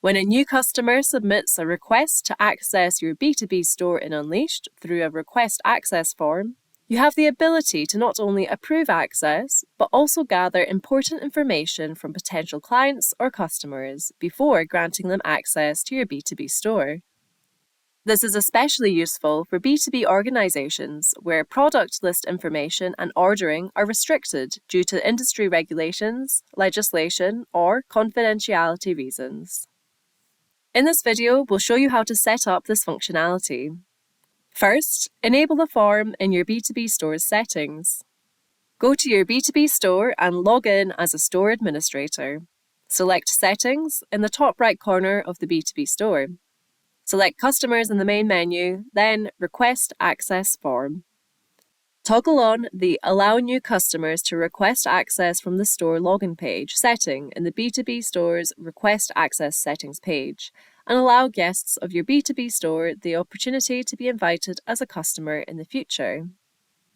When a new customer submits a request to access your B2B store in Unleashed through a request access form, you have the ability to not only approve access, but also gather important information from potential clients or customers before granting them access to your B2B store. This is especially useful for B2B organizations where product list information and ordering are restricted due to industry regulations, legislation, or confidentiality reasons. In this video, we'll show you how to set up this functionality. First, enable the form in your B2B store's settings. Go to your B2B store and log in as a store administrator. Select Settings in the top right corner of the B2B store. Select Customers in the main menu, then Request Access Form. Toggle on the Allow New Customers to Request Access from the Store Login page setting in the B2B Store's Request Access Settings page, and allow guests of your B2B store the opportunity to be invited as a customer in the future.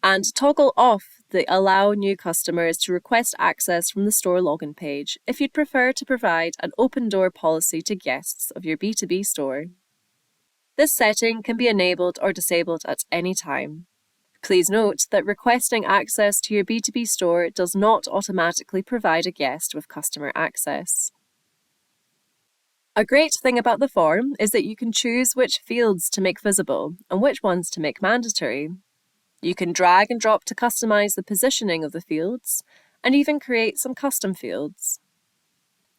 And toggle off the Allow New Customers to Request Access from the Store Login page if you'd prefer to provide an open door policy to guests of your B2B store. This setting can be enabled or disabled at any time. Please note that requesting access to your B2B store does not automatically provide a guest with customer access. A great thing about the form is that you can choose which fields to make visible and which ones to make mandatory. You can drag and drop to customize the positioning of the fields and even create some custom fields.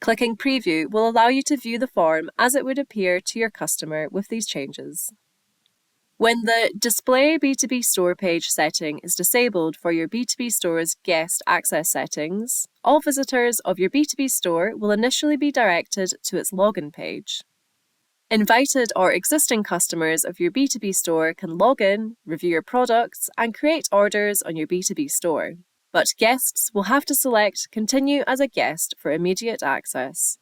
Clicking Preview will allow you to view the form as it would appear to your customer with these changes. When the Display B2B Store page setting is disabled for your B2B store's guest access settings, all visitors of your B2B store will initially be directed to its login page. Invited or existing customers of your B2B store can log in, review your products, and create orders on your B2B store. But guests will have to select Continue as a guest for immediate access.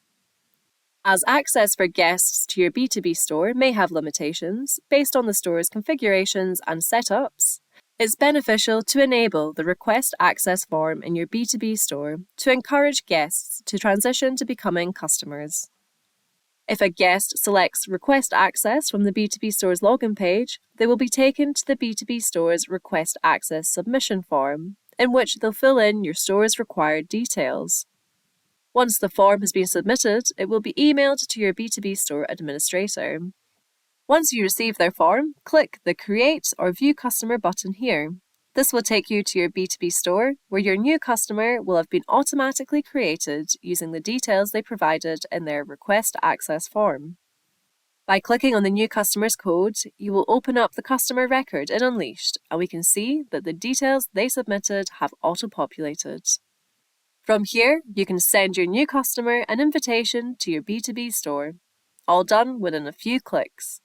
As access for guests to your B2B store may have limitations based on the store's configurations and setups, it's beneficial to enable the Request Access form in your B2B store to encourage guests to transition to becoming customers. If a guest selects Request Access from the B2B store's login page, they will be taken to the B2B store's Request Access submission form, in which they'll fill in your store's required details. Once the form has been submitted, it will be emailed to your B2B store administrator. Once you receive their form, click the Create or View Customer button here. This will take you to your B2B store, where your new customer will have been automatically created using the details they provided in their Request Access form. By clicking on the new customer's code, you will open up the customer record in Unleashed, and we can see that the details they submitted have auto-populated. From here, you can send your new customer an invitation to your B2B store, all done within a few clicks.